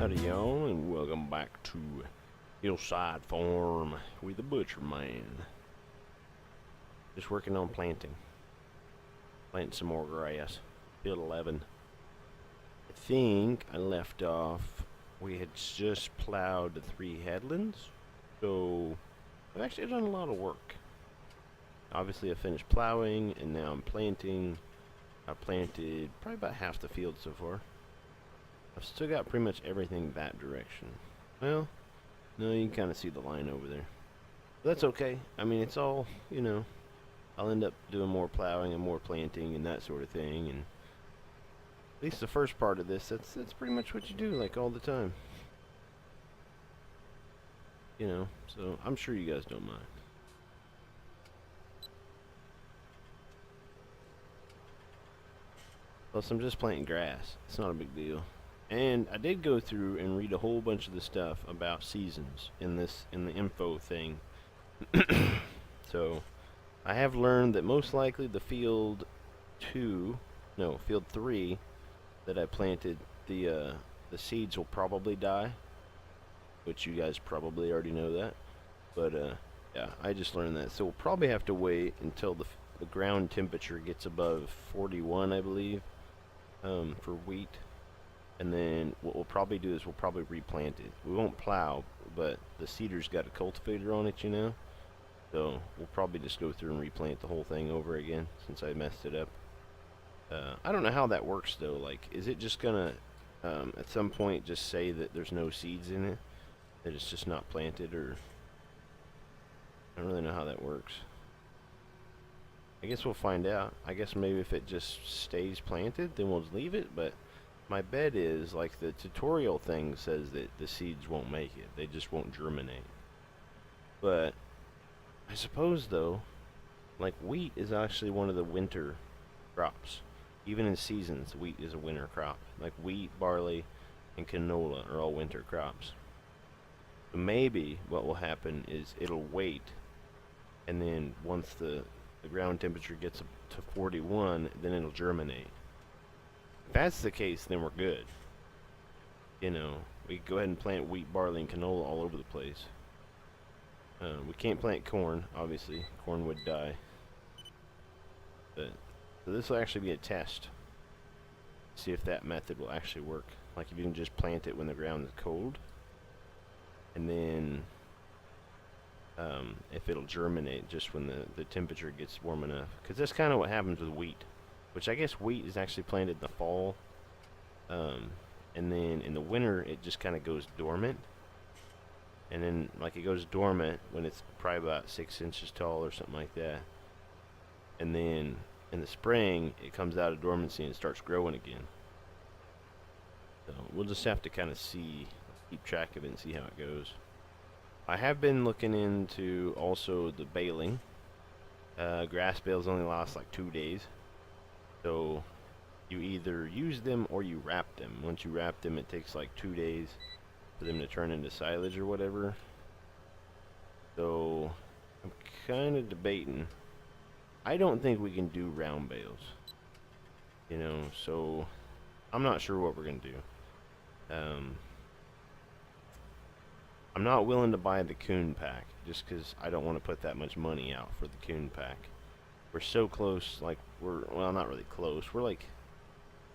Howdy y'all, and welcome back to Hillside Farm with the Butcher Man. Just working on planting some more grass. Field 11. I think I left off, we had just plowed the 3 headlands, so I've actually done a lot of work. Obviously I finished plowing, and now I'm planting. I planted probably about half the field so far. I've still got pretty much everything that direction. Well, no, you can kind of see the line over there. But that's okay. I mean, it's all, you know, I'll end up doing more plowing and more planting and that sort of thing. And at least the first part of this, that's pretty much what you do, like, all the time. You know, so I'm sure you guys don't mind. Plus, I'm just planting grass. It's not a big deal. And I did go through and read a whole bunch of the stuff about seasons in the info thing. So I have learned that most likely the field 3 that I planted, the seeds will probably die, which you guys probably already know that. But yeah, I just learned that. So we'll probably have to wait until the ground temperature gets above 41, I believe, for wheat. And then what we'll probably do is we'll probably replant it. We won't plow, but the seeder's got a cultivator on it, you know. So we'll probably just go through and replant the whole thing over again since I messed it up. I don't know how that works though. Like, is it just gonna at some point just say that there's no seeds in it, that it's just not planted, or I don't really know how that works. I guess we'll find out. I guess maybe if it just stays planted, then we'll just leave it, but my bet is, like, the tutorial thing says that the seeds won't make it. They just won't germinate. But I suppose, though, like, wheat is actually one of the winter crops. Even in seasons, wheat is a winter crop. Like, wheat, barley, and canola are all winter crops. So maybe what will happen is it'll wait, and then once the ground temperature gets up to 41, then it'll germinate. If that's the case, then we're good. You know, we can go ahead and plant wheat, barley, and canola all over the place. We can't plant corn, obviously. Corn would die. But so this will actually be a test. See if that method will actually work. Like, if you can just plant it when the ground is cold, and then if it'll germinate just when the temperature gets warm enough. Because that's kind of what happens with wheat. Which I guess wheat is actually planted in the fall, and then in the winter it just kind of goes dormant, and then, like, it goes dormant when it's probably about 6 inches tall or something like that, and then in the spring it comes out of dormancy and starts growing again. So we'll just have to kind of keep track of it and see how it goes. I have been looking into also the baling. Grass bales only last like 2 days. So you either use them or you wrap them. Once you wrap them, it takes like 2 days for them to turn into silage or whatever. So I'm kind of debating. I don't think we can do round bales, you know, so I'm not sure what we're going to do. I'm not willing to buy the coon pack just because I don't want to put that much money out for the coon pack. We're so close, like, well, not really close. We're like,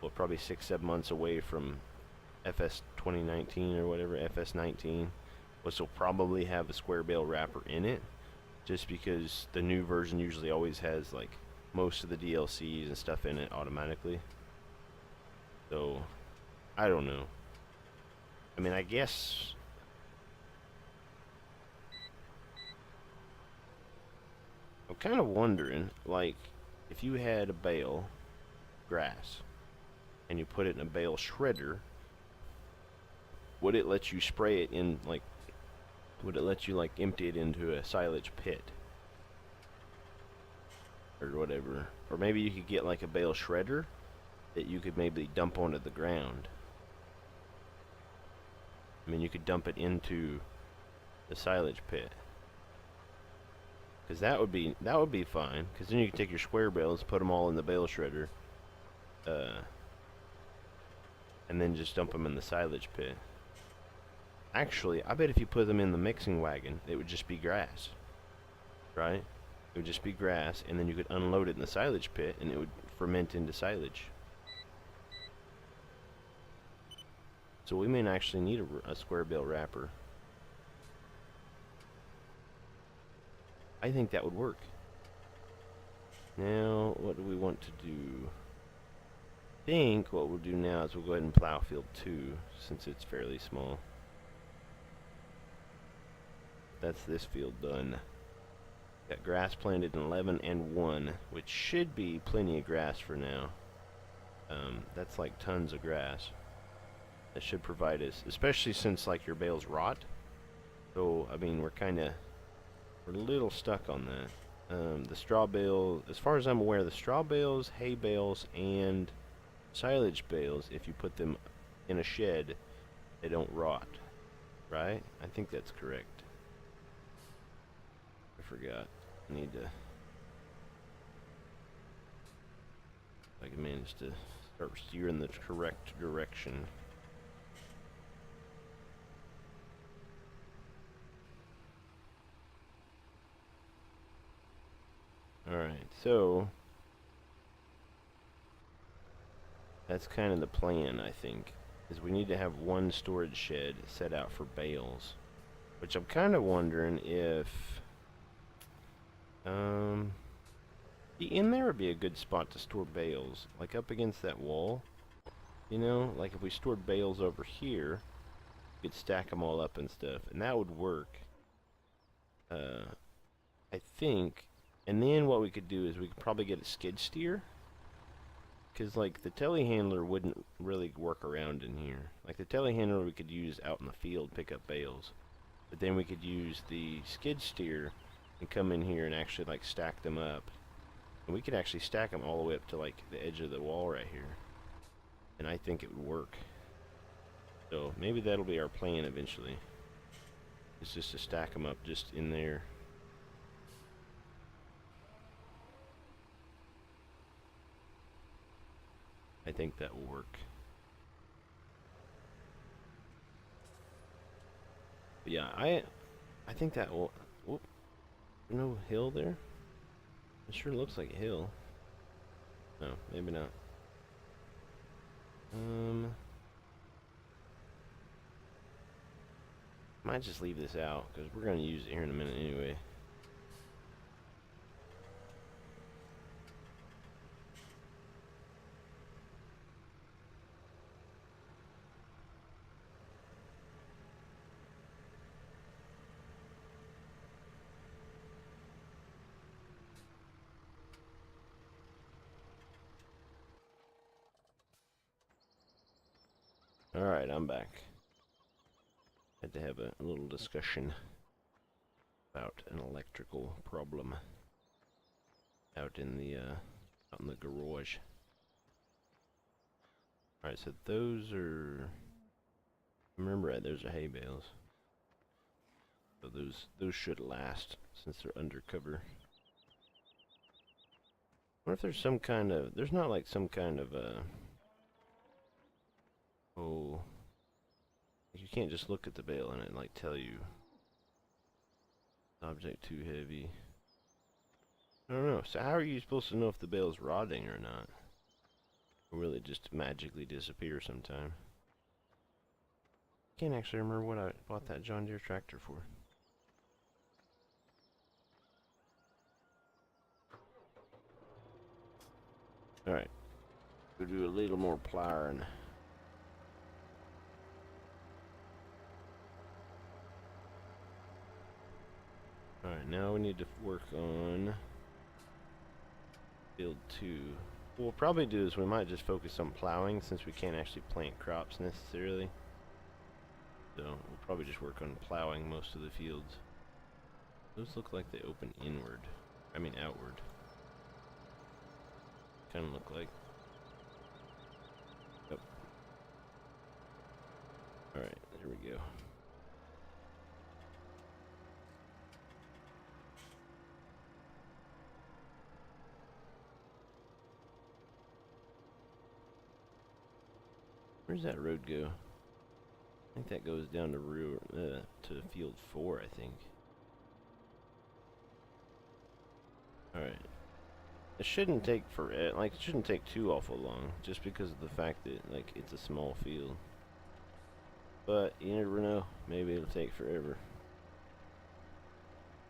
well, probably 6-7 months away from FS2019 or whatever, FS19, which will probably have a square bale wrapper in it, just because the new version usually always has, like, most of the DLCs and stuff in it automatically. So, I don't know. I mean, I guess I'm kind of wondering, like, if you had a bale grass and you put it in a bale shredder, would it let you spray it in, like, would it let you, like, empty it into a silage pit or whatever? Or maybe you could get, like, a bale shredder that you could maybe dump onto the ground. I mean, you could dump it into the silage pit. Because that would be fine. Because then you can take your square bales, put them all in the bale shredder, and then just dump them in the silage pit. Actually, I bet if you put them in the mixing wagon, it would just be grass, right? It would just be grass, and then you could unload it in the silage pit, and it would ferment into silage. So we may actually need a square bale wrapper. I think that would work. Now, what do we want to do? I think what we'll do now is we'll go ahead and plow field 2, since it's fairly small. That's this field done. Got grass planted in 11 and 1, which should be plenty of grass for now. That's like tons of grass. That should provide us, especially since like your bales rot. So, I mean, we're a little stuck on that. The straw bale, as far as I'm aware, the straw bales, hay bales, and silage bales, if you put them in a shed, they don't rot. Right? I think that's correct. I forgot. I need to... I can manage to start steering the correct direction. Alright, so that's kind of the plan, I think, is we need to have one storage shed set out for bales, which I'm kind of wondering if in there would be a good spot to store bales, like up against that wall, you know, like if we stored bales over here, we could stack them all up and stuff, and that would work, I think. And then what we could do is we could probably get a skid steer, because like the telehandler wouldn't really work around in here. Like the telehandler we could use out in the field, pick up bales, but then we could use the skid steer and come in here and actually like stack them up. And we could actually stack them all the way up to like the edge of the wall right here, and I think it would work. So maybe that'll be our plan eventually. It's just to stack them up just in there. I think that will work. But yeah, I think that will... Whoop. No hill there? It sure looks like a hill. No, maybe not. Might just leave this out, because we're going to use it here in a minute anyway. Alright, I'm back. Had to have a little discussion about an electrical problem out in the garage. Alright, so those are... Remember right, those are hay bales. So those should last since they're undercover. I wonder if there's some kind of... There's not like some kind of oh... You can't just look at the bale and it like tell you object too heavy. I don't know. So how are you supposed to know if the bale's rotting or not? Or will it just magically disappear sometime? Can't actually remember what I bought that John Deere tractor for. Alright. We'll do a little more plowing. Alright, now we need to work on field 2. What we'll probably do is we might just focus on plowing since we can't actually plant crops necessarily. So we'll probably just work on plowing most of the fields. Those look like they open inward. I mean outward. Kind of look like. Yep. Alright, there we go. Where's that road go? I think that goes down to field 4, I think. Alright. It shouldn't take it shouldn't take too awful long, just because of the fact that, like, it's a small field. But, you never know, maybe it'll take forever.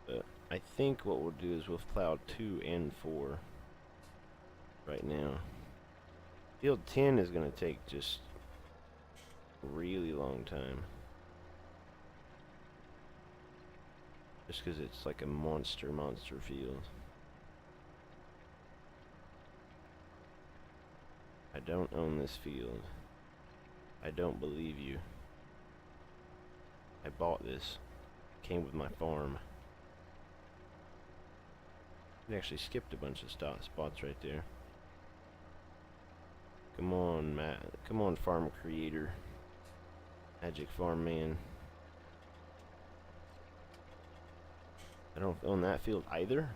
But, I think what we'll do is we'll plow 2 and 4 right now. Field 10 is going to take just a really long time. Just because it's like a monster field. I don't own this field. I don't believe you. I bought this. Came with my farm. It actually skipped a bunch of spots right there. Come on, Matt. Come on, farm creator. Magic farm man. I don't own that field either.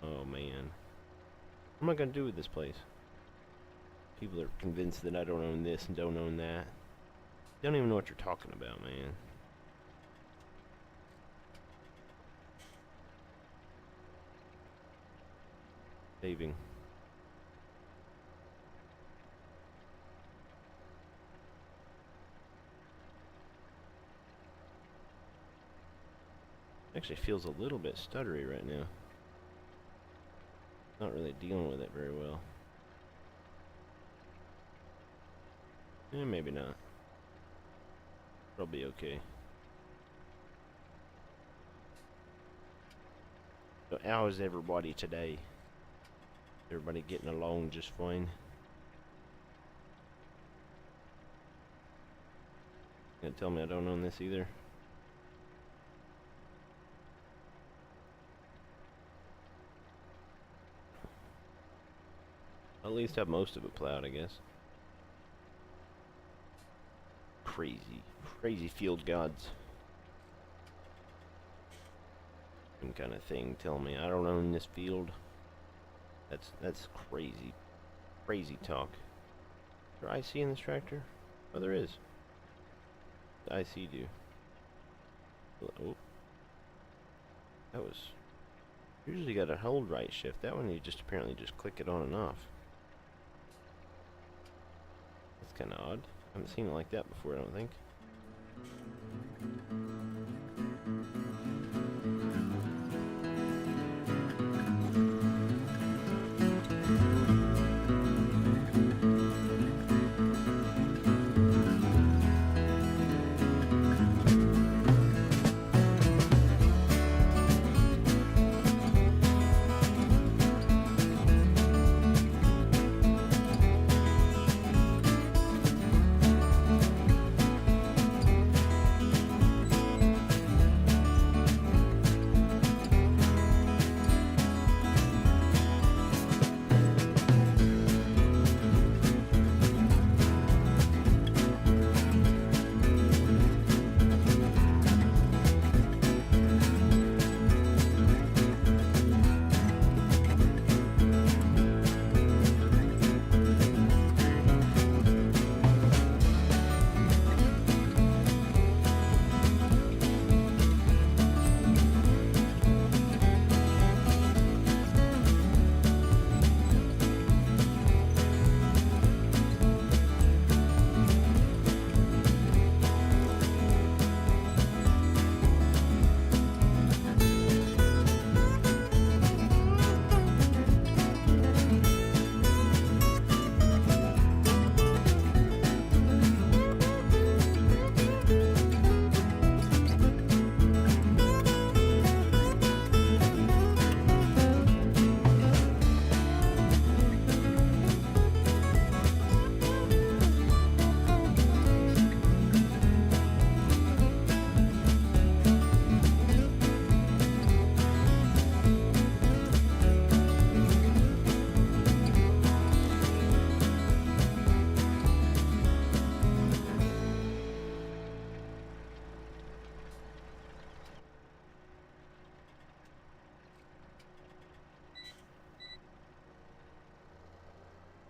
Oh man. What am I gonna do with this place? People are convinced that I don't own this and don't own that. They don't even know what you're talking about, man. Saving. Actually feels a little bit stuttery right now. Not really dealing with it very well. Maybe not. It'll be okay. So how is everybody today? Everybody getting along just fine? You gonna tell me I don't own this either? I'll at least have most of it plowed, I guess. Crazy field gods. Some kind of thing tell me I don't own this field. That's crazy talk. Is there IC in this tractor? Oh, there is. The IC do. Oh, that was usually got a hold right shift. That one you just apparently just click it on and off. That's kind of odd. I haven't seen it like that before, I don't think.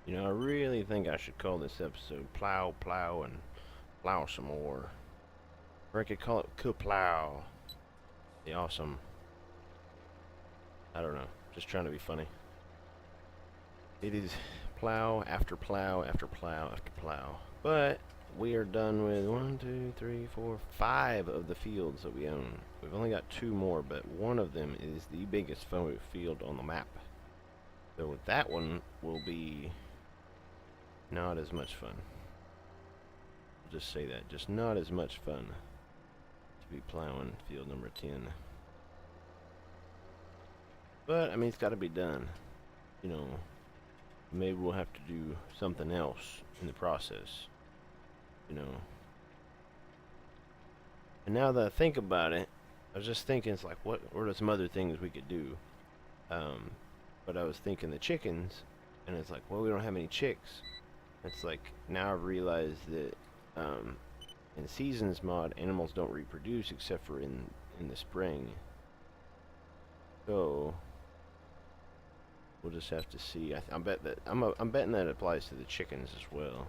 You know, I really think I should call this episode Plow, and Plow some more. Or I could call it Kuplow. The awesome. I don't know. Just trying to be funny. It is plow after plow after plow after plow. But we are done with 1, 2, 3, 4, 5 of the fields that we own. We've only got 2 more, but one of them is the biggest field on the map. So that one will be not as much fun. I'll just say that. Just not as much fun to be plowing field number 10. But, I mean, it's got to be done. You know, maybe we'll have to do something else in the process. You know. And now that I think about it, I was just thinking, it's like, what are some other things we could do? But I was thinking the chickens, and it's like, well, we don't have any chicks. It's like, now I've realized that in Seasons mod, animals don't reproduce except for in the spring. So we'll just have to see. I'm betting that applies to the chickens as well.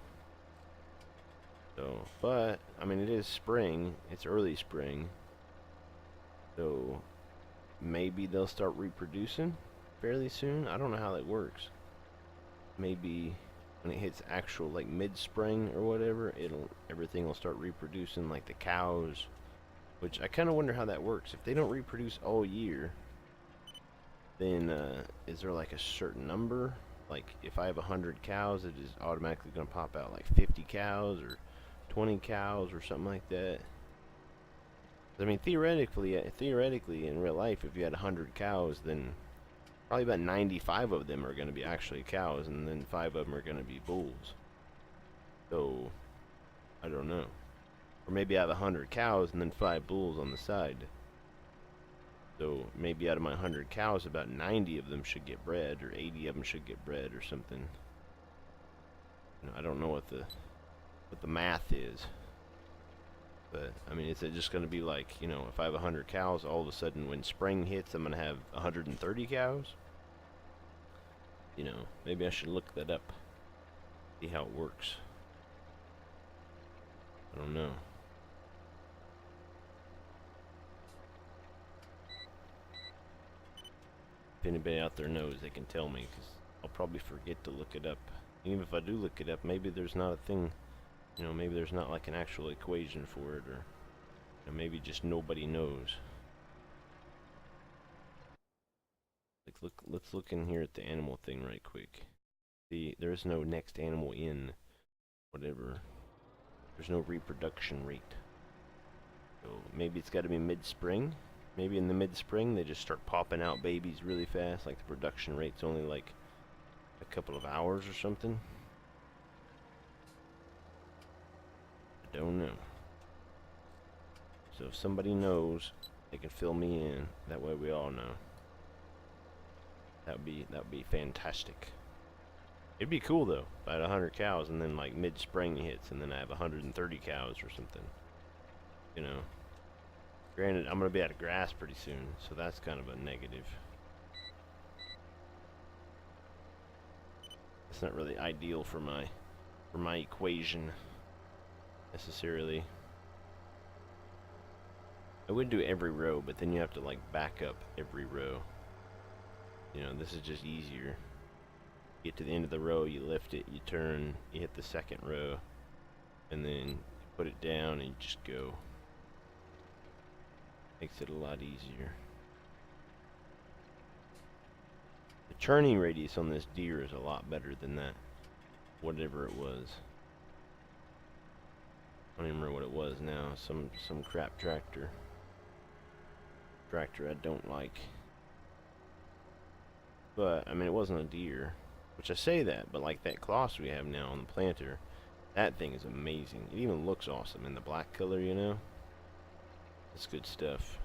So, but I mean, it is spring. It's early spring. So maybe they'll start reproducing fairly soon. I don't know how that works. Maybe when it hits actual like mid-spring or whatever, everything will start reproducing, like the cows. Which I kind of wonder how that works. If they don't reproduce all year, then is there like a certain number? Like if I have 100 cows, it is automatically going to pop out like 50 cows or 20 cows or something like that. I mean, theoretically in real life, if you had 100 cows, then probably about 95 of them are going to be actually cows, and then 5 of them are going to be bulls. So, I don't know. Or maybe I have 100 cows and then 5 bulls on the side. So, maybe out of my 100 cows, about 90 of them should get bred, or 80 of them should get bred, or something. You know, I don't know what the math is. But, I mean, is it just going to be like, you know, if I have 100 cows, all of a sudden when spring hits, I'm going to have 130 cows? You know, maybe I should look that up. See how it works. I don't know. If anybody out there knows, they can tell me, because I'll probably forget to look it up. Even if I do look it up, maybe there's not a thing. You know, maybe there's not like an actual equation for it, or you know, maybe just nobody knows. Like, let's look in here at the animal thing right quick. See, there's no next animal in, whatever. There's no reproduction rate. So maybe it's got to be mid-spring. Maybe in the mid-spring they just start popping out babies really fast. Like the production rate's only like a couple of hours or something. Don't know. So if somebody knows, they can fill me in. That way we all know. That would be fantastic. It'd be cool though. If I had 100 cows and then like mid-spring hits and then I have 130 cows or something. You know. Granted, I'm gonna be out of grass pretty soon, so that's kind of a negative. It's not really ideal for my equation. Necessarily. I would do every row, but then you have to like back up every row. You know, this is just easier. Get to the end of the row, you lift it, you turn, you hit the second row, and then put it down and you just go. Makes it a lot easier. The turning radius on this deer is a lot better than that, whatever it was. I don't even remember what it was now. Some crap tractor. Tractor I don't like. But, I mean, it wasn't a deer. Which I say that, but like that cloth we have now on the planter, that thing is amazing. It even looks awesome in the black color, you know? That's good stuff.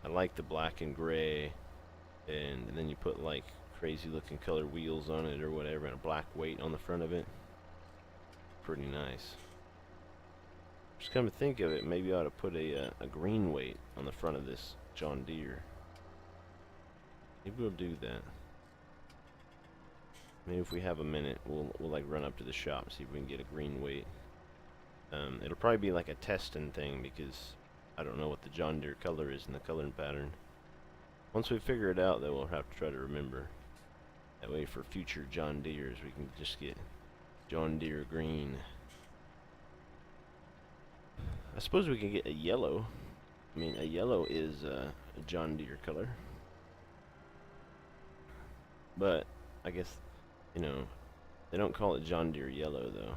I like the black and gray, and then you put like crazy looking color wheels on it or whatever, and a black weight on the front of it. Pretty nice. Just come to think of it, maybe I ought to put a green weight on the front of this John Deere. Maybe we'll do that. Maybe if we have a minute, we'll like run up to the shop and see if we can get a green weight. It'll probably be like a testing thing because I don't know what the John Deere color is in the coloring pattern. Once we figure it out, then we'll have to try to remember. That way for future John Deeres, we can just get John Deere green. I suppose we can get a yellow. I mean, a yellow is a John Deere color. But, I guess, you know, they don't call it John Deere yellow, though.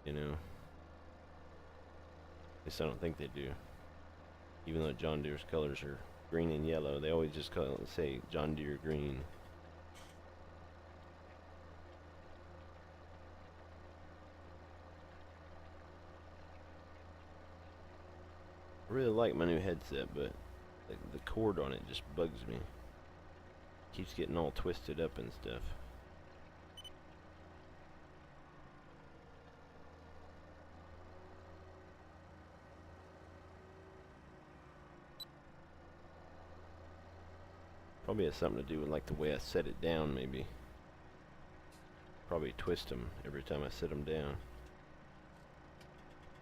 You know? At least I don't think they do. Even though John Deere's colors are green and yellow, they always just say John Deere green. I really like my new headset, but the cord on it just bugs me. Keeps getting all twisted up and stuff. Probably has something to do with like the way I set it down, maybe. Probably twist them every time I set them down.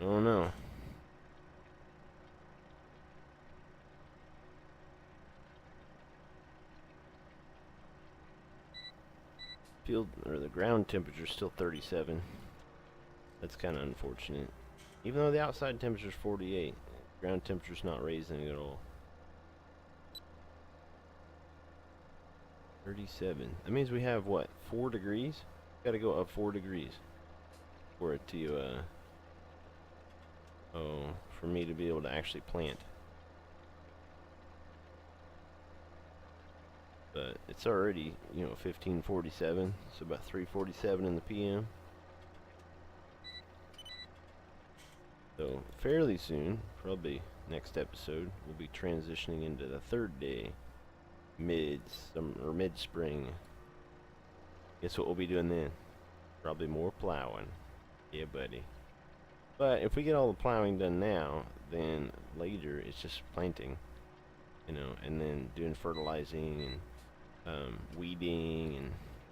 I don't know. Field or the ground temperature is still 37. That's kind of unfortunate. Even though the outside temperature is 48, ground temperature's not raising at all. 37. That means we have what? 4 degrees? Got to go up 4 degrees for it to for me to be able to actually plant. But it's already, you know, 15:47, so about 3:47 in the PM. So fairly soon, probably next episode, we'll be transitioning into the 3rd day, mid-spring. Guess what we'll be doing then? Probably more plowing. Yeah, buddy. But if we get all the plowing done now, then later it's just planting, you know, and then doing fertilizing and weeding and,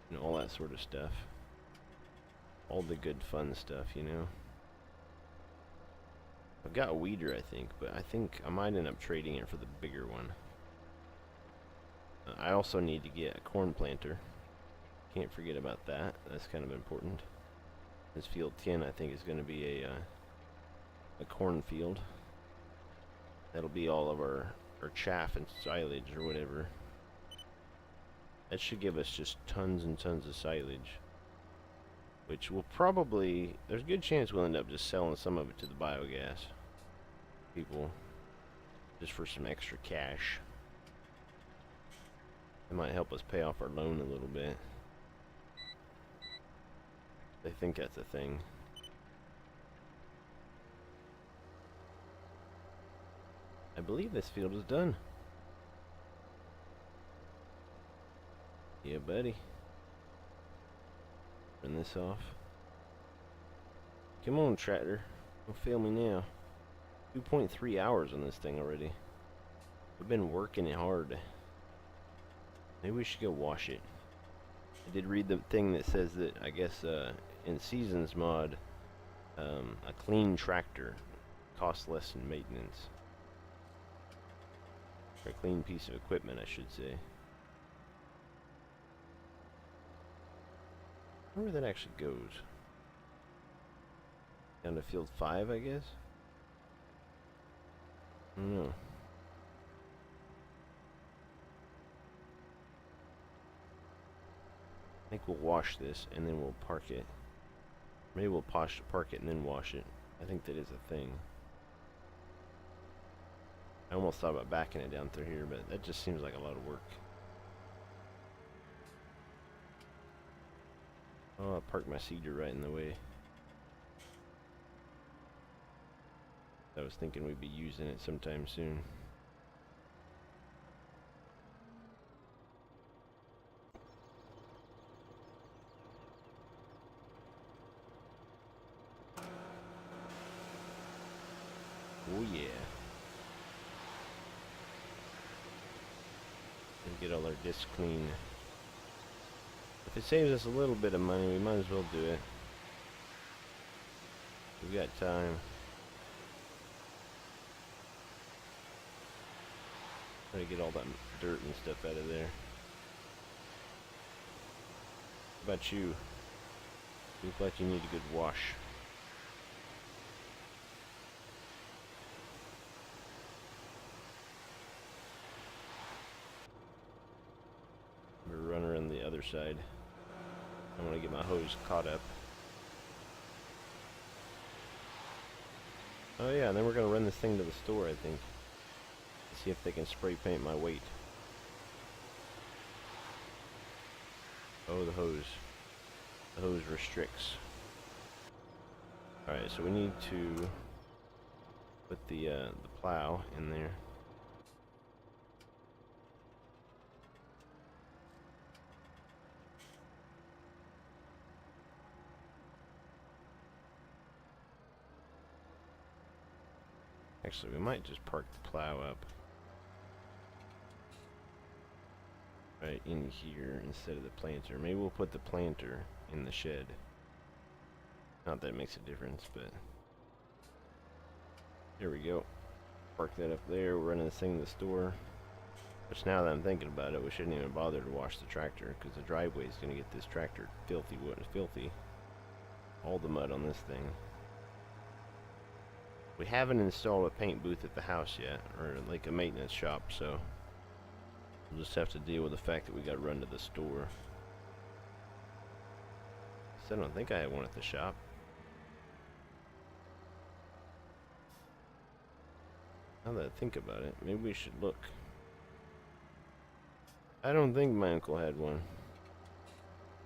you know, all that sort of stuff. All the good fun stuff, you know. I've got a weeder, I think, but I think I might end up trading it for the bigger one. I also need to get a corn planter. Can't forget about that. That's kind of important. This field 10, I think, is going to be a corn field. That'll be all of our chaff and silage or whatever. That should give us just tons and tons of silage, which will probably, there's a good chance we'll end up just selling some of it to the biogas people just for some extra cash. It might help us pay off our loan a little bit. I think that's a thing. I believe this field is done. Yeah, buddy. Turn this off. Come on, tractor. Don't fail me now. 2.3 hours on this thing already. We've been working it hard. Maybe we should go wash it. I did read the thing that says that, I guess, in Seasons mod, a clean tractor costs less in maintenance. Or a clean piece of equipment, I should say. I wonder where that actually goes. Down to field 5, I guess? I don't know. I think we'll wash this and then we'll park it. Maybe we'll park it and then wash it. I think that is a thing. I almost thought about backing it down through here, but that just seems like a lot of work. Oh, I parked my seeder right in the way. I was thinking we'd be using it sometime soon. Oh yeah. And get all our discs clean. If it saves us a little bit of money, we might as well do it. We got time. Try to get all that dirt and stuff out of there. How about you? You look like you need a good wash. We're running around the other side. I want to get my hose caught up. Oh yeah, and then we're going to run this thing to the store, I think. See if they can spray paint my weight. Oh, the hose. The hose restricts. Alright, so we need to put the plow in there. Actually, we might just park the plow up right in here instead of the planter. Maybe we'll put the planter in the shed. Not that it makes a difference, but there we go. Park that up there. We're running this thing to the store. Which, now that I'm thinking about it, we shouldn't even bother to wash the tractor, because the driveway is going to get this tractor filthy. All the mud on this thing. We haven't installed a paint booth at the house yet, or like a maintenance shop, so we'll just have to deal with the fact that we got to run to the store. So I don't think I have one at the shop. Now that I think about it, maybe we should look. I don't think my uncle had one.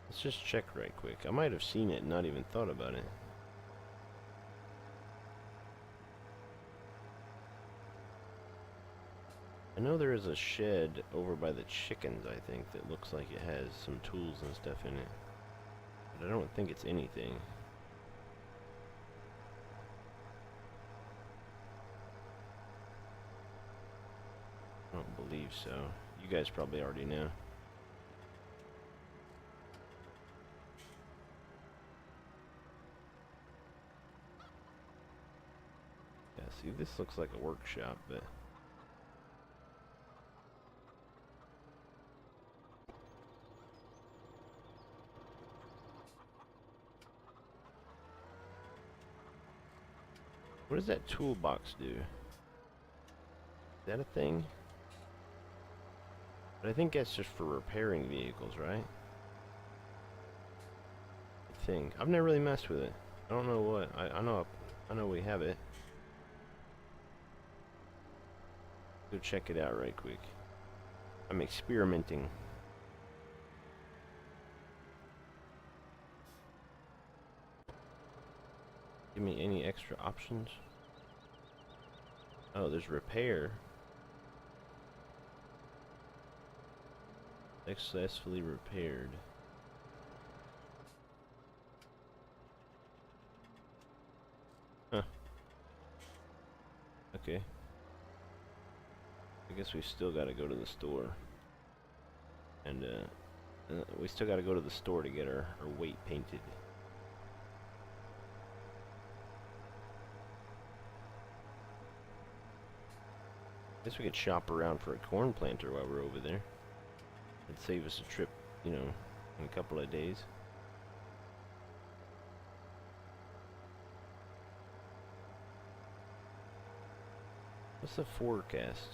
Let's just check right quick. I might have seen it and not even thought about it. I know there is a shed over by the chickens, I think, that looks like it has some tools and stuff in it. But I don't think it's anything. I don't believe so. You guys probably already know. Yeah, see, this looks like a workshop, but what does that toolbox do? Is that a thing? But I think that's just for repairing vehicles, right? I think. I've never really messed with it. I don't know what. I know we have it. Go check it out right quick. I'm experimenting. Give me any extra options? Oh, there's repair. Successfully repaired. Huh. Okay. I guess we still gotta go to the store. And, we still gotta go to the store to get our weight painted. Guess we could shop around for a corn planter while we're over there. It'd save us a trip, you know, in a couple of days. What's the forecast?